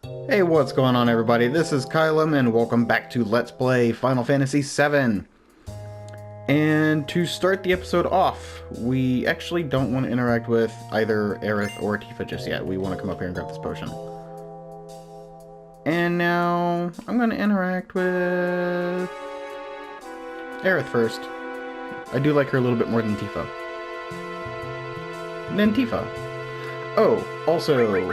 Hey, what's going on everybody? This is Kylum and welcome back to Let's Play Final Fantasy VII. And to start the episode off, we actually don't want to interact with either Aerith or Tifa just yet. We want to come up here and grab this potion. And now, I'm going to interact with Aerith first. I do like her a little bit more than Tifa. Oh, also,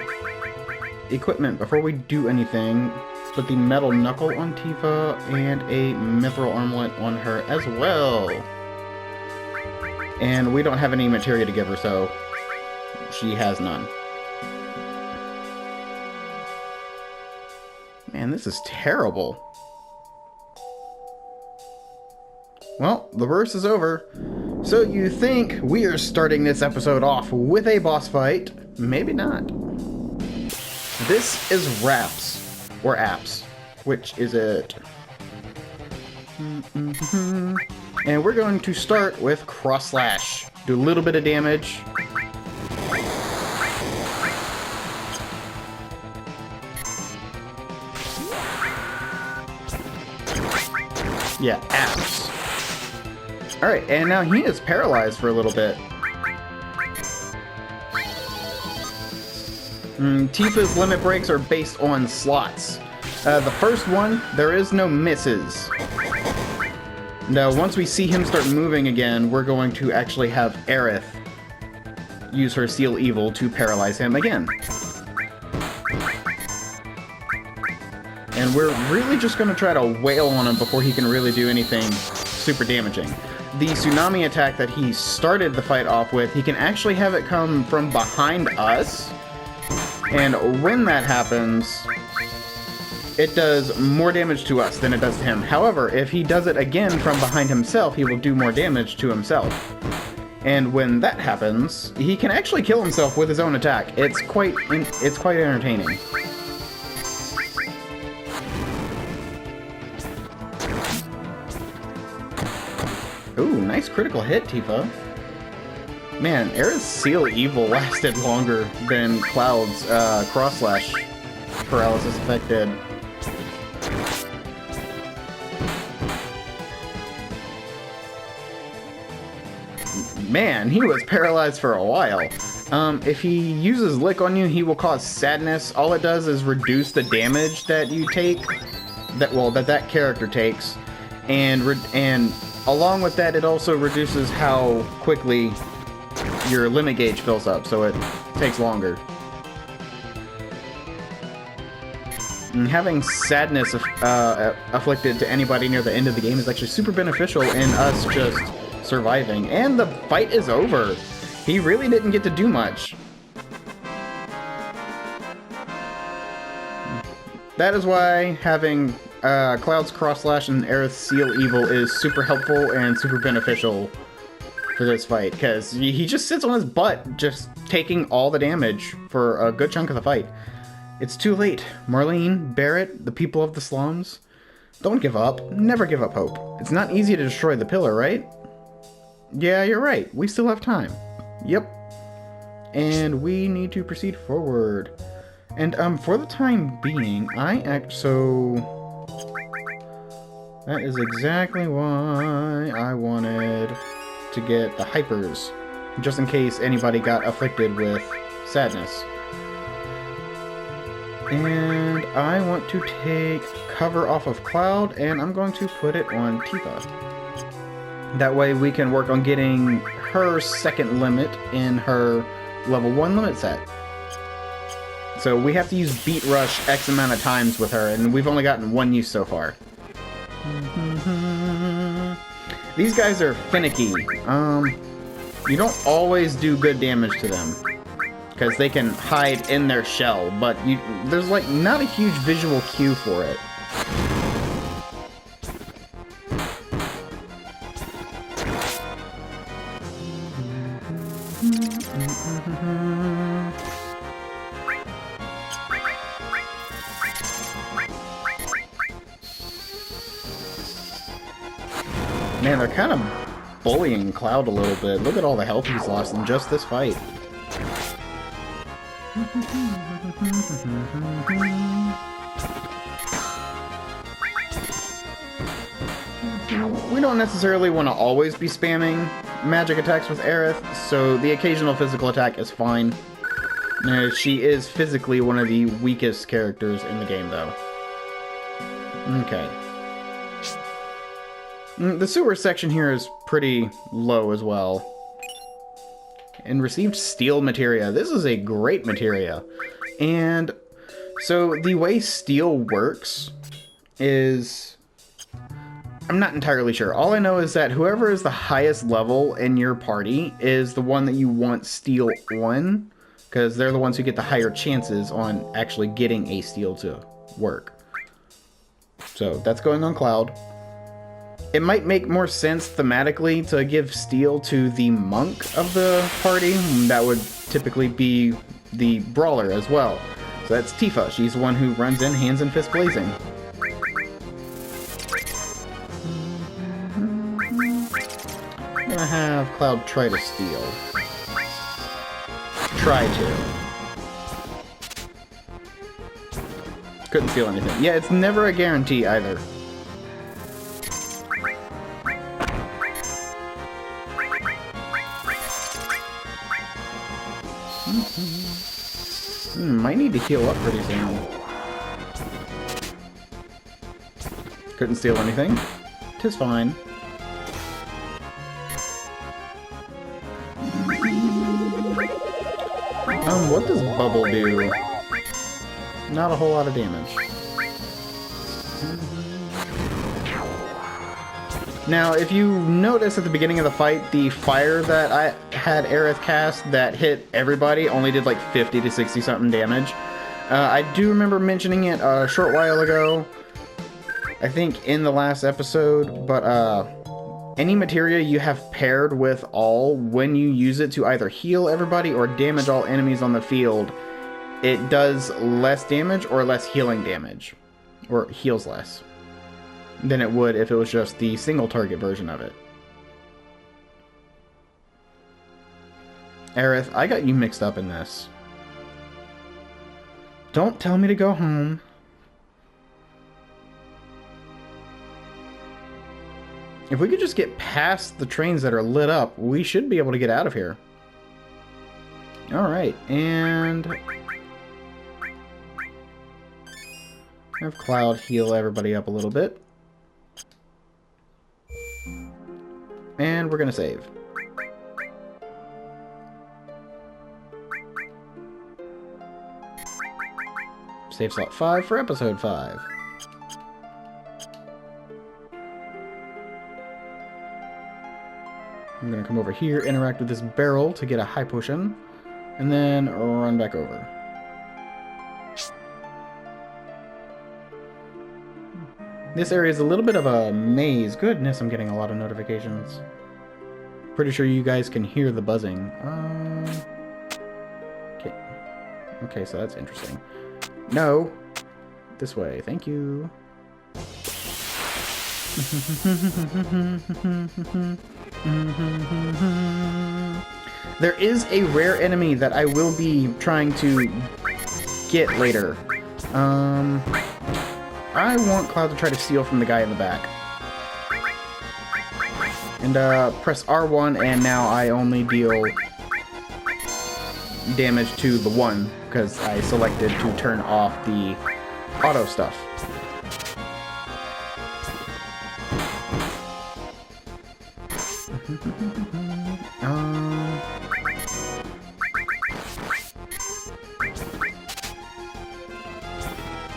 equipment. Before we do anything, put the metal knuckle on Tifa and a mithril armlet on her as well. And we don't have any materia to give her, so she has none. Man, this is terrible. Well, the verse is over. So you think we are starting this episode off with a boss fight? Maybe not. This is Raps, or Apps. Which is it? And we're going to start with Cross Slash. Do a little bit of damage. Yeah, Apps. Alright, and now he is paralyzed for a little bit. Tifa's limit breaks are based on slots. The first one, there is no misses. Now, once we see him start moving again, we're going to actually have Aerith use her Seal Evil to paralyze him again. And we're really just going to try to wail on him before he can really do anything super damaging. The tsunami attack that he started the fight off with, he can actually have it come from behind us. And when that happens, it does more damage to us than it does to him. However, if he does it again from behind himself, he will do more damage to himself. And when that happens, he can actually kill himself with his own attack. It's quite entertaining. Ooh, nice critical hit, Tifa. Man, Aerith's Seal Evil lasted longer than Cloud's Cross Slash paralysis effect did. Man, he was paralyzed for a while. If he uses Lick on you, he will cause sadness. All it does is reduce the damage that you take, that character takes, and along with that, it also reduces how quickly your limit gauge fills up, so it takes longer. And having sadness afflicted to anybody near the end of the game is actually super beneficial in us just surviving. And the fight is over. He really didn't get to do much. That is why having Cloud's Cross Slash and Aerith's Seal Evil is super helpful and super beneficial for this fight, because he just sits on his butt, just taking all the damage for a good chunk of the fight. It's too late. Marlene, Barrett, the people of the slums, don't give up. Never give up hope. It's not easy to destroy the pillar, right? Yeah, you're right. We still have time. Yep. And we need to proceed forward. And for the time being, that is exactly why I wanted to get the hypers, just in case anybody got afflicted with sadness. And I want to take cover off of Cloud, and I'm going to put it on Tifa. That way we can work on getting her second limit in her level 1 limit set. So we have to use Beat Rush X amount of times with her, and we've only gotten one use so far. These guys are finicky. You don't always do good damage to them, because they can hide in their shell, but there's like not a huge visual cue for it. Man, they're kind of bullying Cloud a little bit. Look at all the health he's lost in just this fight. We don't necessarily want to always be spamming magic attacks with Aerith, so the occasional physical attack is fine. She is physically one of the weakest characters in the game, though. Okay. The sewer section here is pretty low as well. And received steel materia. This is a great materia. And so the way steel works is... I'm not entirely sure. All I know is that whoever is the highest level in your party is the one that you want steel on, because they're the ones who get the higher chances on actually getting a steel to work. So that's going on Cloud. It might make more sense thematically to give steel to the monk of the party. That would typically be the brawler as well. So that's Tifa. She's the one who runs in hands and fists blazing. I'm gonna have Cloud try to steal. Try to. Couldn't steal anything. Yeah, it's never a guarantee either. Might need to heal up pretty soon. Couldn't steal anything. 'Tis fine. What does Bubble do? Not a whole lot of damage. Now, if you notice at the beginning of the fight, the fire that I had Aerith cast that hit everybody only did like 50 to 60 something damage. I do remember mentioning it a short while ago, I think in the last episode, but any materia you have paired with all, when you use it to either heal everybody or damage all enemies on the field, it does less damage or less healing damage, or heals less than it would if it was just the single target version of it. Aerith, I got you mixed up in this. Don't tell me to go home. If we could just get past the trains that are lit up, we should be able to get out of here. Alright, and... have Cloud heal everybody up a little bit. And we're gonna save. Save slot 5 for episode 5. I'm gonna come over here, interact with this barrel to get a high potion, and then run back over. This area is a little bit of a maze. Goodness, I'm getting a lot of notifications. Pretty sure you guys can hear the buzzing. Okay. Okay, so that's interesting. No! This way, thank you. There is a rare enemy that I will be trying to get later. I want Cloud to try to steal from the guy in the back. And press R1, and now I only deal damage to the one, because I selected to turn off the auto stuff.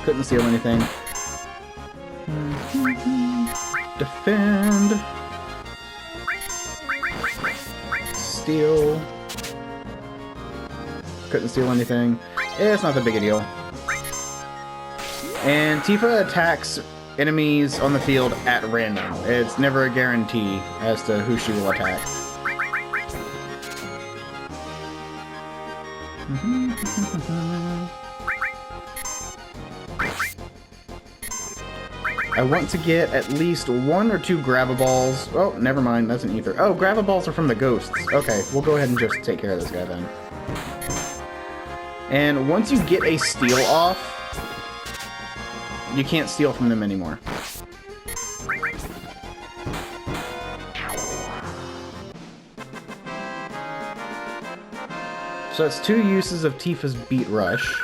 Couldn't steal anything. Defend. Steal. Couldn't steal anything. It's not that big a deal. And Tifa attacks enemies on the field at random. It's never a guarantee as to who she will attack. I want to get at least 1 or 2 Grab-A-Balls. Oh, never mind, that's an ether. Oh, Grab-A-Balls are from the ghosts. Okay, we'll go ahead and just take care of this guy then. And once you get a steal off, you can't steal from them anymore. So that's 2 uses of Tifa's Beat Rush.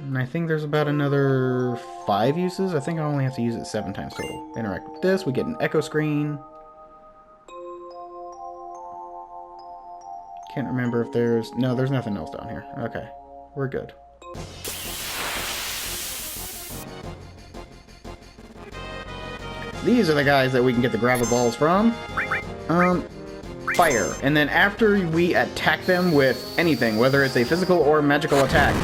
And I think there's about another 5 uses. I think I only have to use it 7 times total. Interact with this, we get an echo screen. Can't remember if there's... No, there's nothing else down here. Okay, we're good. These are the guys that we can get the gravel balls from. Fire. And then after we attack them with anything, whether it's a physical or magical attack.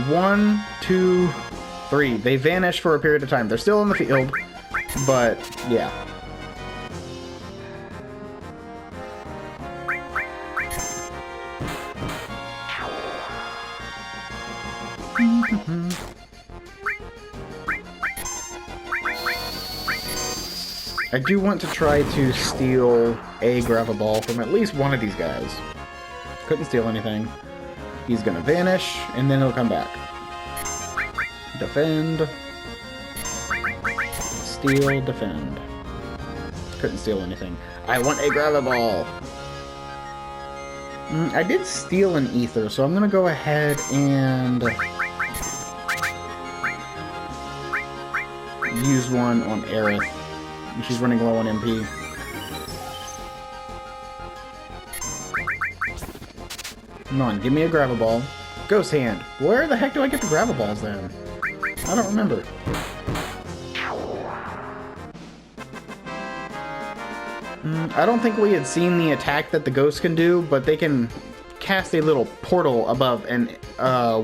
1, 2, 3. They vanish for a period of time. They're still in the field, but yeah. I do want to try to steal a gravel ball from at least one of these guys. Couldn't steal anything. He's gonna vanish, and then he'll come back. Defend. Steal, defend. Couldn't steal anything. I want a gravel ball! I did steal an ether, so I'm gonna go ahead and use one on Aerith. She's running low on MP. Come on, give me a gravel ball. Ghost Hand. Where the heck do I get the gravel balls then? I don't remember. I don't think we had seen the attack that the ghost can do, but they can cast a little portal above and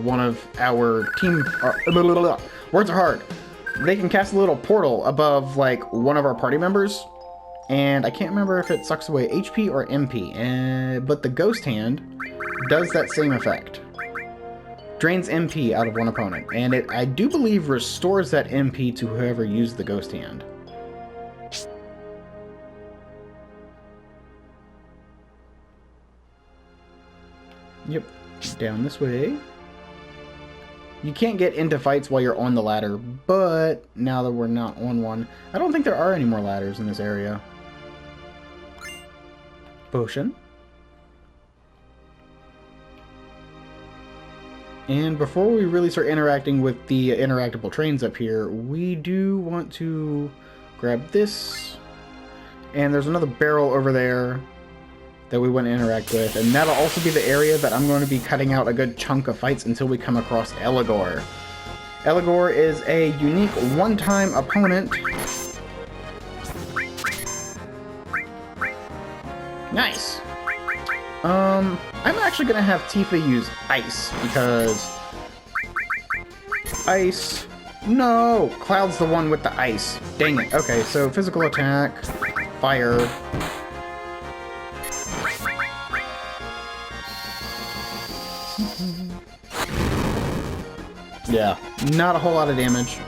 one of our team... words are hard. They can cast a little portal above, like, one of our party members. And I can't remember if it sucks away HP or MP. But the Ghost Hand does that same effect. Drains MP out of one opponent. And it, I do believe, restores that MP to whoever used the Ghost Hand. Yep. Down this way. You can't get into fights while you're on the ladder, but now that we're not on one, I don't think there are any more ladders in this area. Potion. And before we really start interacting with the interactable trains up here, we do want to grab this. And there's another barrel over there that we want to interact with, and that'll also be the area that I'm going to be cutting out a good chunk of fights until we come across Eligor. Eligor is a unique one-time opponent. Nice! I'm actually going to have Tifa use Ice, because... Ice... No! Cloud's the one with the ice. Dang it. Okay, so physical attack, fire... Yeah, not a whole lot of damage.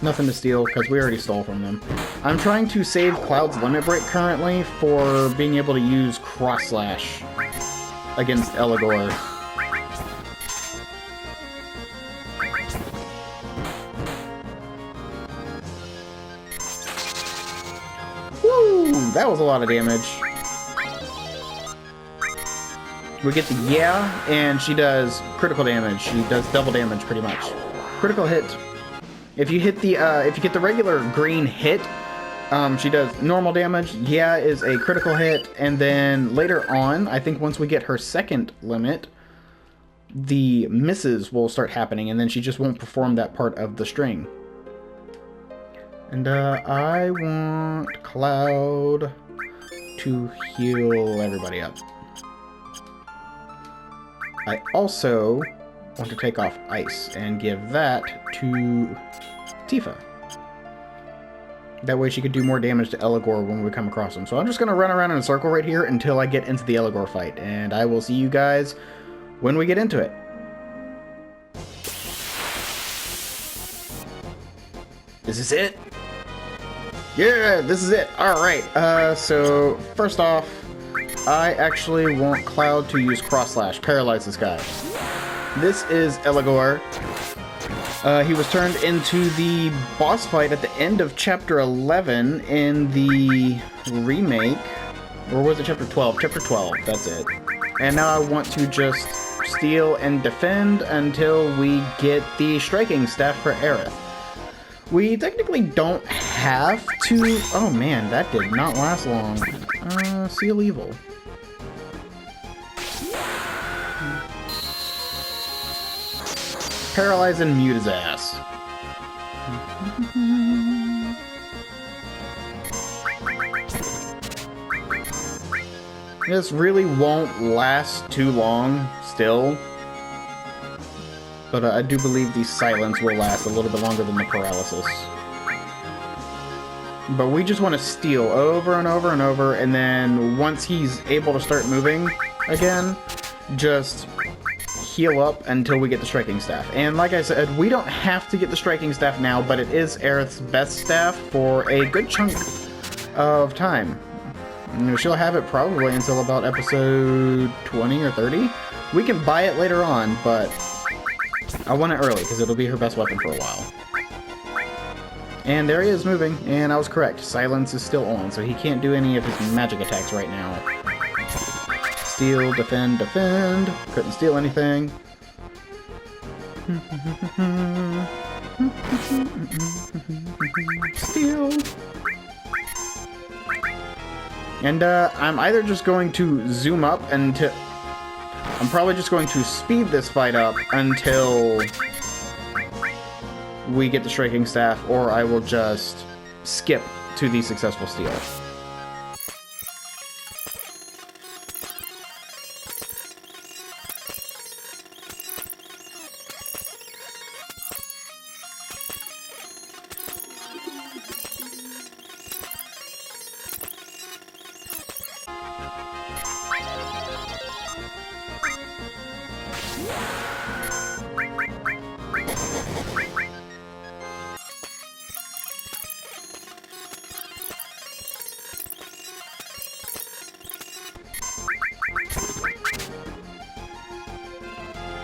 Nothing to steal, because we already stole from them. I'm trying to save Cloud's Limit Break currently for being able to use Cross Slash against Eligor. Woo! That was a lot of damage. We get the yeah, and she does critical damage. She does double damage, pretty much. Critical hit. If you hit the, if you get the regular green hit, she does normal damage. Yeah is a critical hit, and then later on, I think once we get her second limit, the misses will start happening, and then she just won't perform that part of the string. And I want Cloud to heal everybody up. I also want to take off Ice and give that to Tifa. That way she could do more damage to Eligor when we come across him. So I'm just going to run around in a circle right here until I get into the Eligor fight. And I will see you guys when we get into it. Is this it? Yeah, this is it. Alright, so first off, I actually want Cloud to use Cross Slash, paralyze this guy. This is Eligor. He was turned into the boss fight at the end of Chapter 11 in the remake. Or was it Chapter 12? Chapter 12, that's it. And now I want to just steal and defend until we get the striking staff for Aerith. We technically don't have to... Oh man, that did not last long. Seal Evil. Paralyze and mute his ass. This really won't last too long, still. But I do believe the silence will last a little bit longer than the paralysis. But we just want to steal over and over and over, and then once he's able to start moving again, just heal up until we get the striking staff. And like I said, we don't have to get the striking staff now, but it is Aerith's best staff for a good chunk of time. You know, she'll have it probably until about episode 20 or 30. We can buy it later on, but I want it early because it'll be her best weapon for a while. And there he is moving, and I was correct. Silence is still on, so he can't do any of his magic attacks right now. Steal, defend, defend. Couldn't steal anything. Steal. And I'm either just going to zoom up until... I'm probably just going to speed this fight up until we get the striking staff, or I will just skip to the successful steal.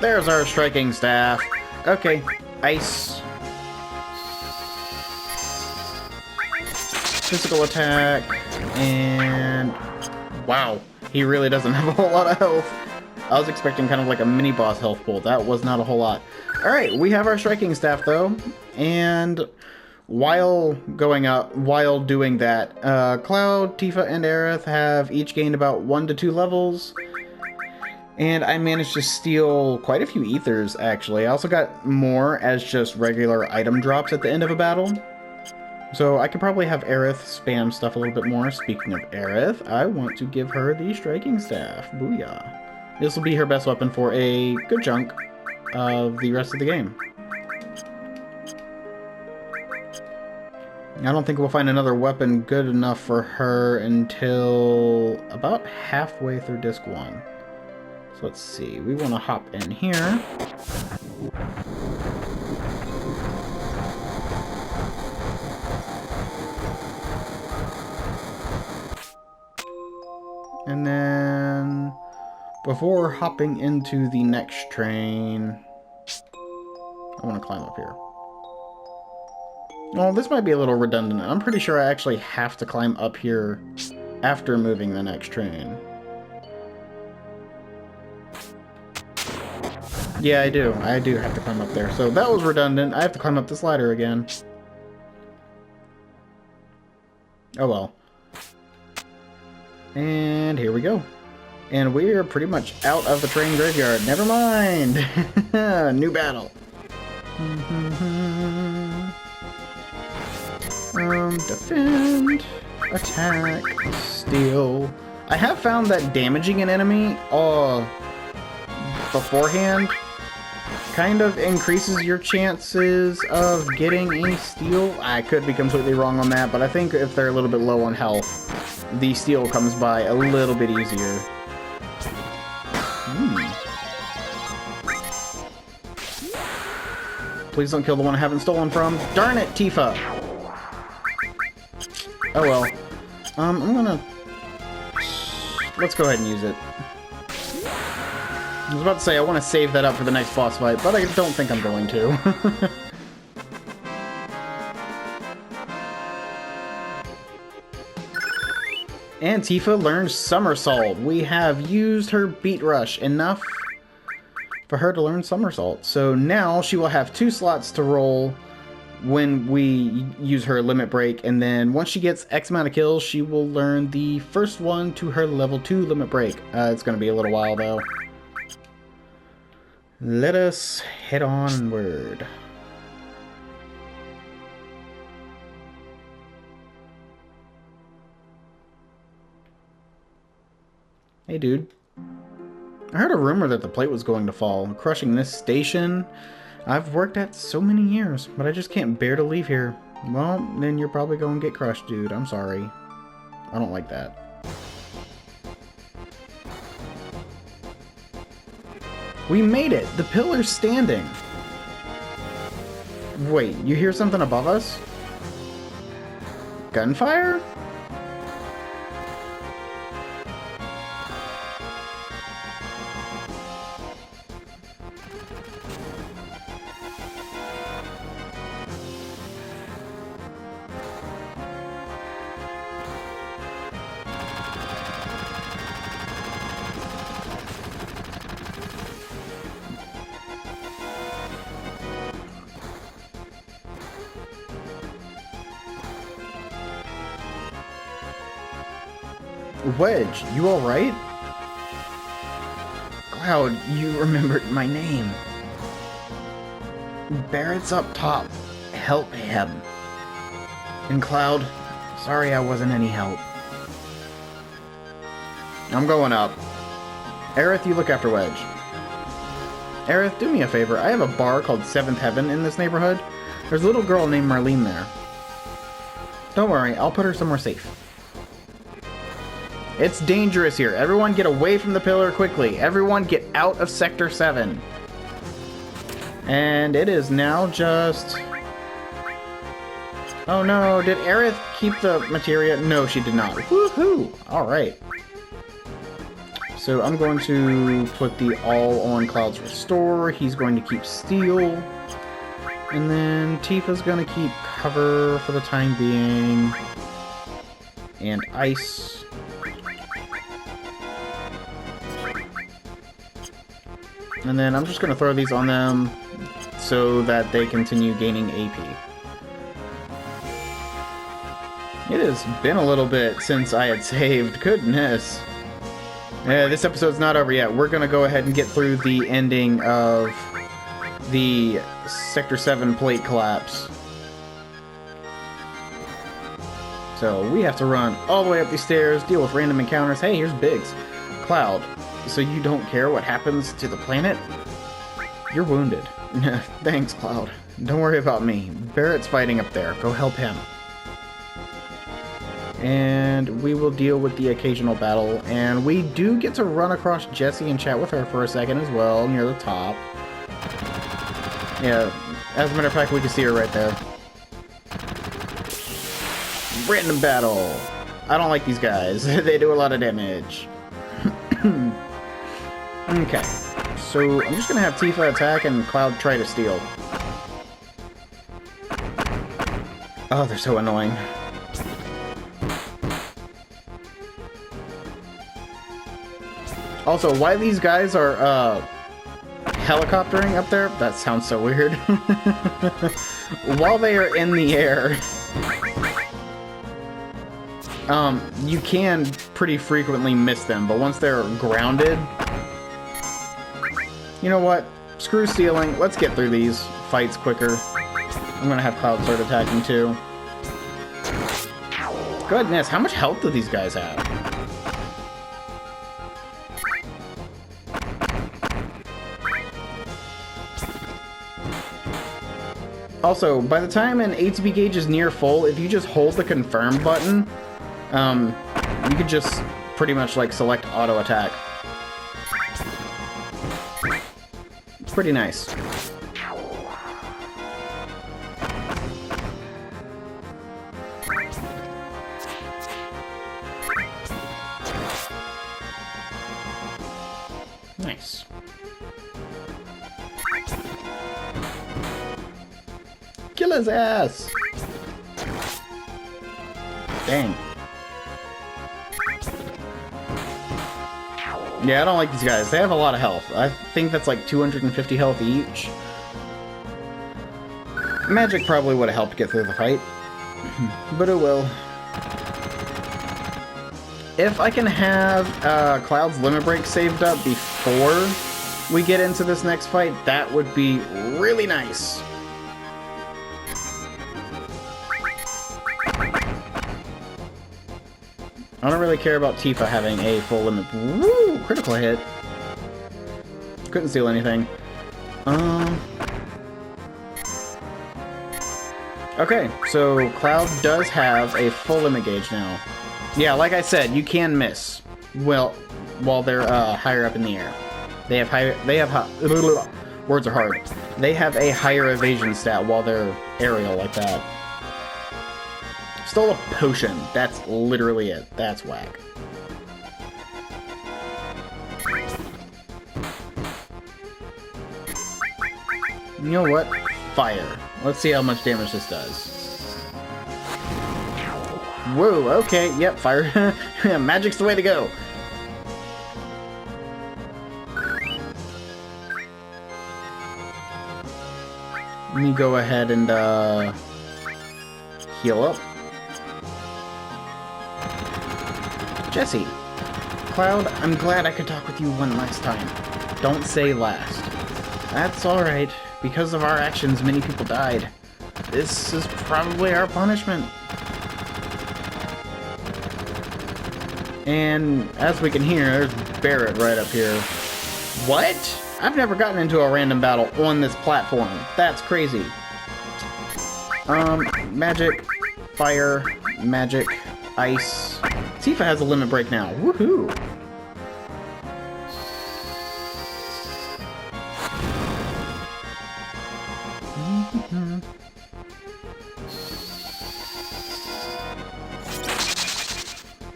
There's our striking staff. Okay, ice. Physical attack. And... wow, he really doesn't have a whole lot of health. I was expecting kind of like a mini-boss health pool. That was not a whole lot. Alright, we have our striking staff though. And while doing that, Cloud, Tifa, and Aerith have each gained about 1 to 2 levels. And I managed to steal quite a few ethers, actually. I also got more as just regular item drops at the end of a battle. So I could probably have Aerith spam stuff a little bit more. Speaking of Aerith, I want to give her the striking staff. Booyah. This will be her best weapon for a good chunk of the rest of the game. I don't think we'll find another weapon good enough for her until about halfway through Disc 1. So let's see, we want to hop in here. And then, before hopping into the next train, I want to climb up here. Well, this might be a little redundant. I'm pretty sure I actually have to climb up here after moving the next train. Yeah, I do. I do have to climb up there. So that was redundant. I have to climb up this ladder again. Oh well. And here we go. And we are pretty much out of the train graveyard. Never mind! New battle. Defend, attack, steal. I have found that damaging an enemy beforehand kind of increases your chances of getting a steal. I could be completely wrong on that, but I think if they're a little bit low on health, the steal comes by a little bit easier. Please don't kill the one I haven't stolen from. Darn it, Tifa! Oh well. I'm gonna let's go ahead and use it. I was about to say I want to save that up for the next boss fight, but I don't think I'm going to. And Tifa learns Somersault. We have used her Beat Rush enough for her to learn Somersault. So now she will have 2 slots to roll when we use her Limit Break, and then once she gets X amount of kills, she will learn the first one to her level 2 Limit Break. It's going to be a little while though. Let us head onward. Hey dude, I heard a rumor that the plate was going to fall, crushing this station I've worked at so many years, but I just can't bear to leave here. Well, then you're probably going to get crushed, dude. I'm sorry. I don't like that. We made it! The pillar's standing! Wait, you hear something above us? Gunfire? Wedge, you alright? Cloud, you remembered my name. Barrett's up top. Help him. And Cloud, sorry I wasn't any help. I'm going up. Aerith, you look after Wedge. Aerith, do me a favor. I have a bar called 7th Heaven in this neighborhood. There's a little girl named Marlene there. Don't worry, I'll put her somewhere safe. It's dangerous here. Everyone get away from the pillar quickly. Everyone get out of Sector 7. And it is now just... Oh no, did Aerith keep the materia? No, she did not. Woohoo! Alright. So I'm going to put the all on Cloud's Restore. He's going to keep Steel. And then Tifa's going to keep Cover for the time being. And Ice. And then I'm just going to throw these on them so that they continue gaining AP. It has been a little bit since I had saved. Goodness. This episode's not over yet. We're going to go ahead and get through the ending of the Sector 7 plate collapse. So we have to run all the way up these stairs, deal with random encounters. Hey, here's Biggs. Cloud. So you don't care what happens to the planet? You're wounded. Thanks, Cloud. Don't worry about me. Barrett's fighting up there. Go help him. And we will deal with the occasional battle. And we do get to run across Jessie and chat with her for a second as well, near the top. Yeah, as a matter of fact, we can see her right there. Random battle. I don't like these guys. They do a lot of damage. Okay, so I'm just going to have Tifa attack and Cloud try to steal. Oh, they're so annoying. Also, why these guys are helicoptering up there, that sounds so weird. While they are in the air, you can pretty frequently miss them, but once they're grounded... You know what? Screw stealing. Let's get through these fights quicker. I'm gonna have Cloud start attacking too. Goodness, how much health do these guys have? Also, by the time an ATB gauge is near full, if you just hold the confirm button, you could just pretty much like select auto attack. It's pretty nice. Nice. Kill his ass! Dang. Yeah, I don't like these guys. They have a lot of health. I think that's like 250 health each. Magic probably would have helped get through the fight. But it will. If I can have Cloud's Limit Break saved up before we get into this next fight, that would be really nice. I don't really care about Tifa having a full limit. Woo! Critical hit. Couldn't steal anything. Okay, so Cloud does have a full limit gauge now. Yeah, like I said, you can miss. Well, while they're higher up in the air. They have words are hard. They have a higher evasion stat while they're aerial like that. Stole a potion. That's literally it. That's whack. You know what? Fire. Let's see how much damage this does. Whoa, okay, yep, fire. Magic's the way to go. Let me go ahead and heal up. Jesse. Cloud, I'm glad I could talk with you one last time. Don't say last. That's alright. Because of our actions, many people died. This is probably our punishment. And as we can hear, there's Barret right up here. What? I've never gotten into a random battle on this platform. That's crazy. Magic, fire, magic, ice. Tifa has a limit break now. Woohoo!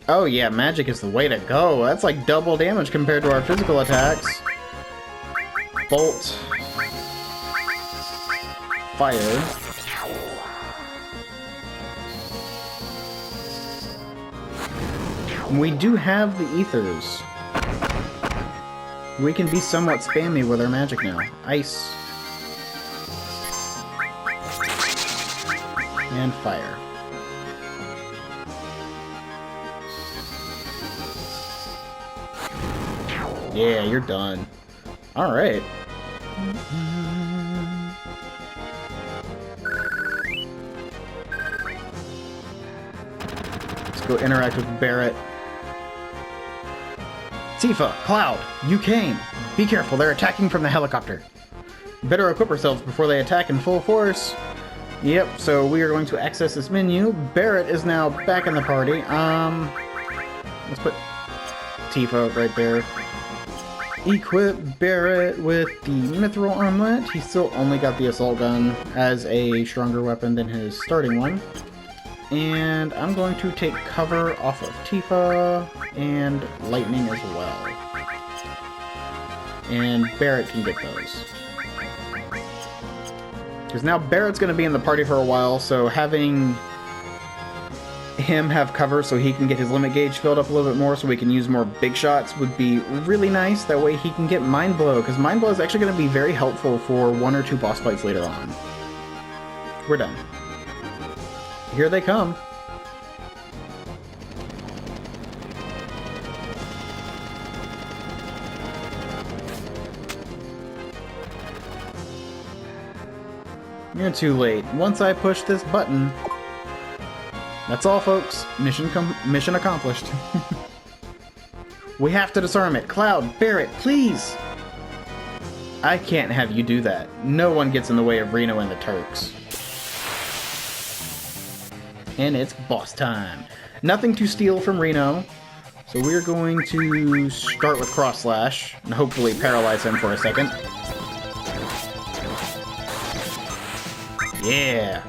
Oh yeah, magic is the way to go. That's like double damage compared to our physical attacks. Bolt. Fire. We do have the ethers. We can be somewhat spammy with our magic now. Ice. And fire. Yeah, you're done. Alright. Let's go interact with Barret. Tifa, Cloud, you came. Be careful, they're attacking from the helicopter. Better equip ourselves before they attack in full force. Yep, so we are going to access this menu. Barret is now back in the party. Let's put Tifa right there. Equip Barret with the Mithril Armlet. He still only got the Assault Gun as a stronger weapon than his starting one. And I'm going to take cover off of Tifa and Lightning as well. And Barret can get those. Because now Barret's going to be in the party for a while, so having him have cover so he can get his limit gauge filled up a little bit more so we can use more big shots would be really nice. That way he can get Mind Blow, because Mind Blow is actually going to be very helpful for 1 or 2 boss fights later on. We're done. Here they come. You're too late. Once I push this button... That's all, folks. Mission accomplished. We have to disarm it. Cloud, Barret, please! I can't have you do that. No one gets in the way of Reno and the Turks. And it's boss time. Nothing to steal from Reno. So we're going to start with Cross Slash and hopefully paralyze him for a second. Yeah.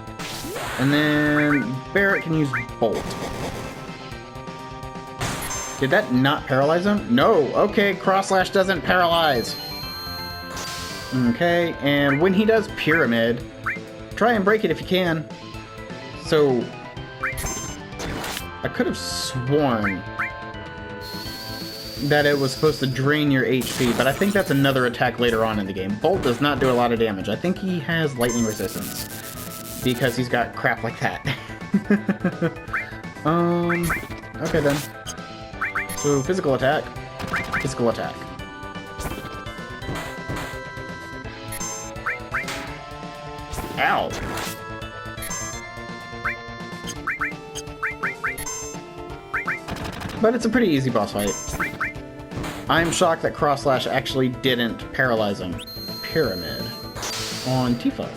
And then Barret can use Bolt. Did that not paralyze him? No. Okay, cross slash doesn't paralyze. Okay, and when he does pyramid, try and break it if you can. So, I could have sworn that it was supposed to drain your HP, but I think that's another attack later on in the game. Bolt does not do a lot of damage. I think he has lightning resistance because he's got crap like that. Okay then. So, physical attack. Physical attack. Ow! But it's a pretty easy boss fight. I'm shocked that Cross Slash actually didn't paralyze him. Pyramid. On Tifa.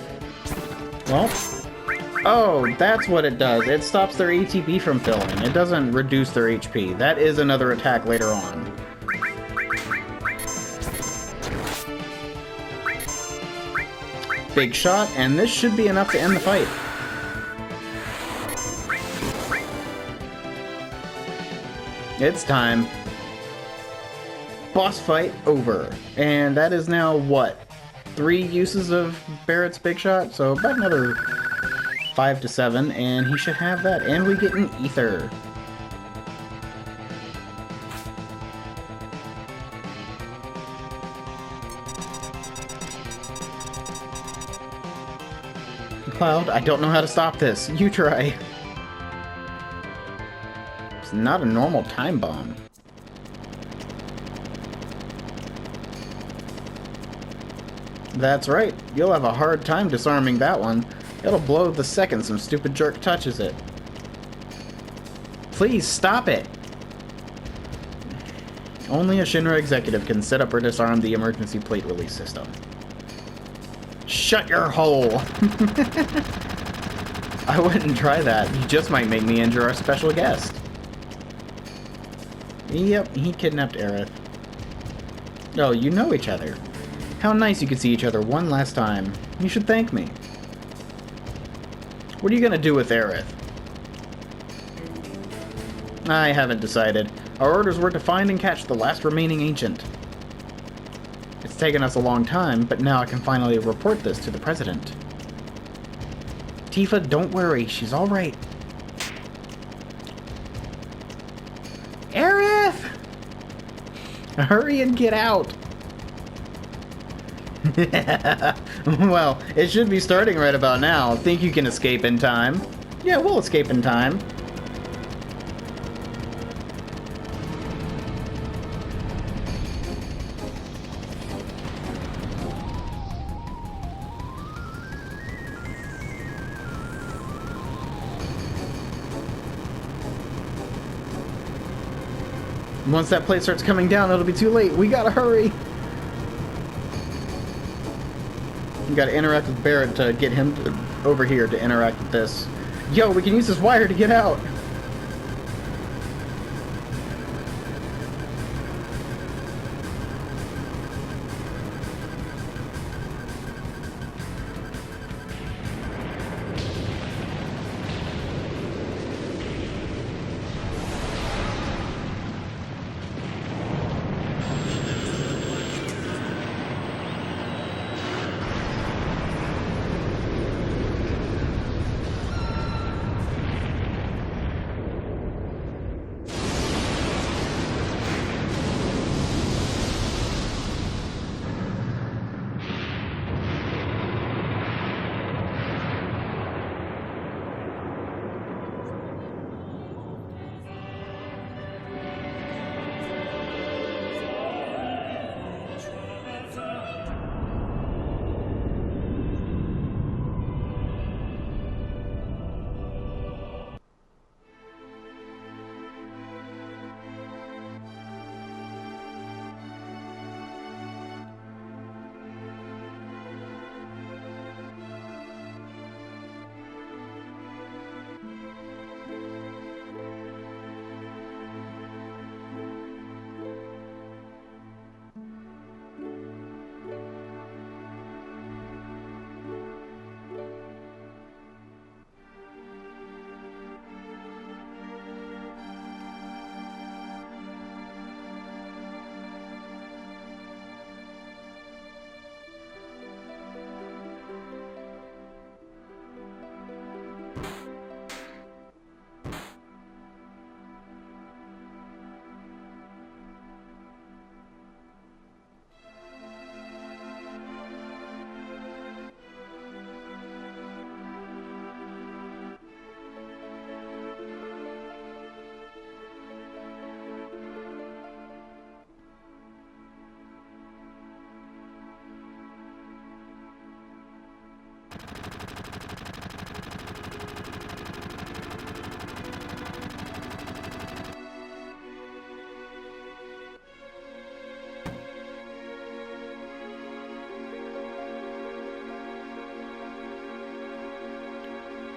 Well... Oh, that's what it does. It stops their ATB from filling. It doesn't reduce their HP. That is another attack later on. Big shot, and this should be enough to end the fight. It's time. Boss fight over. And that is now, what? 3 uses of Barrett's Big Shot? So about another 5 to 7, and he should have that. And we get an Ether. Cloud, I don't know how to stop this. You try. It's not a normal time bomb. That's right. You'll have a hard time disarming that one. It'll blow the second some stupid jerk touches it. Please stop it! Only a Shinra executive can set up or disarm the emergency plate release system. Shut your hole! I wouldn't try that. You just might make me injure our special guest. Yep, he kidnapped Aerith. Oh, you know each other. How nice you could see each other one last time. You should thank me. What are you gonna do with Aerith? I haven't decided. Our orders were to find and catch the last remaining ancient. It's taken us a long time, but now I can finally report this to the President. Tifa, don't worry. She's alright. Aerith! Hurry and get out! Well, it should be starting right about now. Think you can escape in time? Yeah, we'll escape in time. Once that plate starts coming down, it'll be too late. We gotta hurry. You gotta interact with Barrett to get him over here to interact with this. Yo, we can use this wire to get out.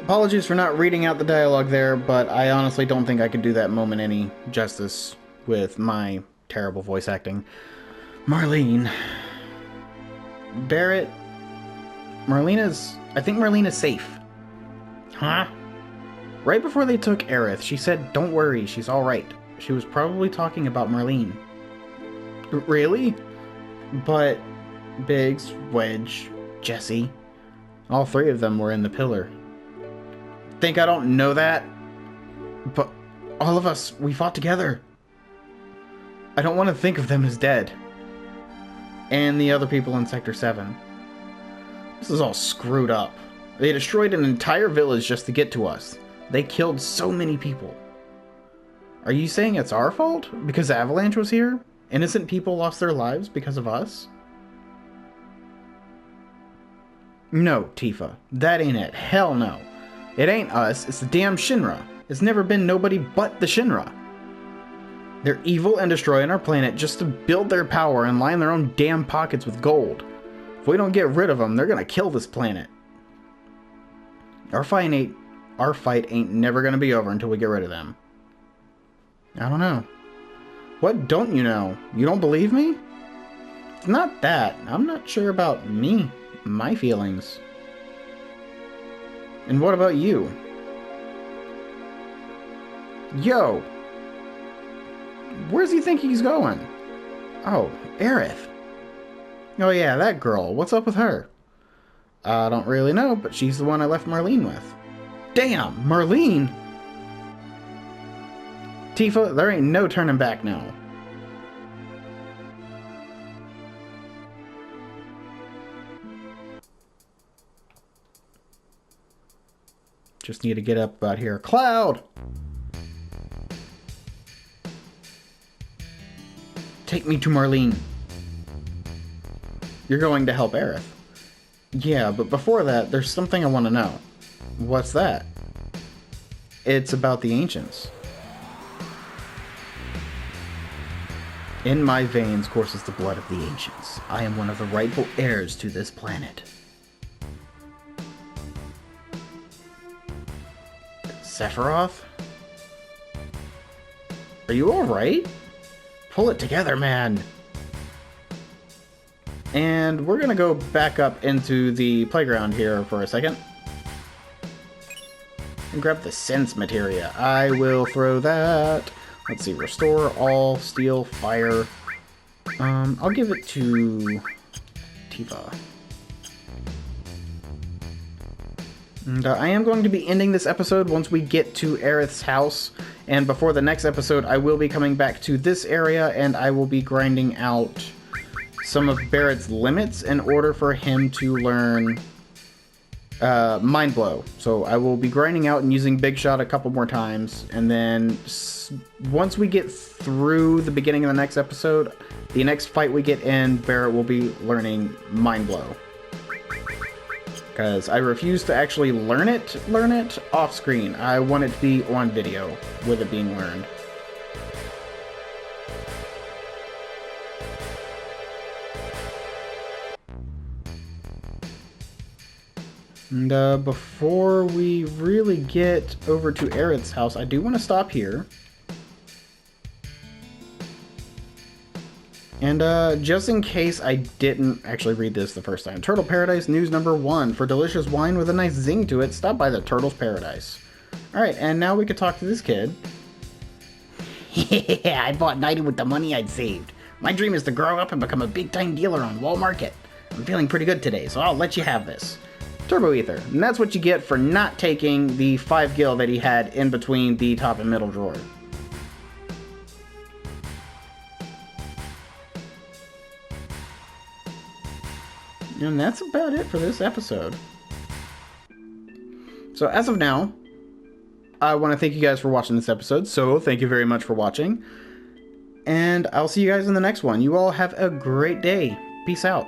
Apologies for not reading out the dialogue there, but I honestly don't think I could do that moment any justice with my terrible voice acting. Marlene. Barrett. I think Marlene is safe. Huh? Right before they took Aerith, she said, "Don't worry, she's alright." She was probably talking about Marlene. Really? But Biggs, Wedge, Jesse, all three of them were in the pillar. Think I don't know that? But all of us, we fought together. I don't want to think of them as dead. And the other people in Sector 7. This is all screwed up. They destroyed an entire village just to get to us. They killed so many people. Are you saying it's our fault? Because Avalanche was here? Innocent people lost their lives because of us? No, Tifa. That ain't it. Hell no. It ain't us. It's the damn Shinra. It's never been nobody but the Shinra. They're evil and destroying our planet just to build their power and line their own damn pockets with gold. If we don't get rid of them, they're gonna kill this planet. Our fight ain't never gonna be over until we get rid of them. I don't know. What don't you know? You don't believe me? It's not that. I'm not sure about me. My feelings. And what about you? Yo! Where's he think he's going? Oh, Aerith. Oh yeah, that girl. What's up with her? I don't really know, but she's the one I left Marlene with. Damn, Marlene! Tifa, there ain't no turning back now. Just need to get up out here. Cloud! Take me to Marlene. You're going to help Aerith. Yeah, but before that, there's something I want to know. What's that? It's about the ancients. In my veins courses the blood of the ancients. I am one of the rightful heirs to this planet. Sephiroth? Are you alright? Pull it together, man. And we're gonna go back up into the playground here for a second. And grab the sense materia. I will throw that. Let's see, restore all steel fire. I'll give it to Tifa. And I am going to be ending this episode once we get to Aerith's house. And before the next episode, I will be coming back to this area and I will be grinding out some of Barrett's limits in order for him to learn Mind Blow. So I will be grinding out and using Big Shot a couple more times. And then once we get through the beginning of the next episode, the next fight we get in, Barrett will be learning Mind Blow. Because I refuse to actually learn it off screen. I want it to be on video with it being learned. And before we really get over to Aerith's house, I do want to stop here. And just in case I didn't actually read this the first time, Turtle Paradise news number 1. For delicious wine with a nice zing to it, stop by the Turtle's Paradise. Alright, and now we could talk to this kid. Yeah, I bought 90 with the money I'd saved. My dream is to grow up and become a big-time dealer on Wall Market. I'm feeling pretty good today, so I'll let you have this. Turbo Ether. And that's what you get for not taking the 5 gil that he had in between the top and middle drawer. And that's about it for this episode. So as of now, I want to thank you guys for watching this episode. So thank you very much for watching. And I'll see you guys in the next one. You all have a great day. Peace out.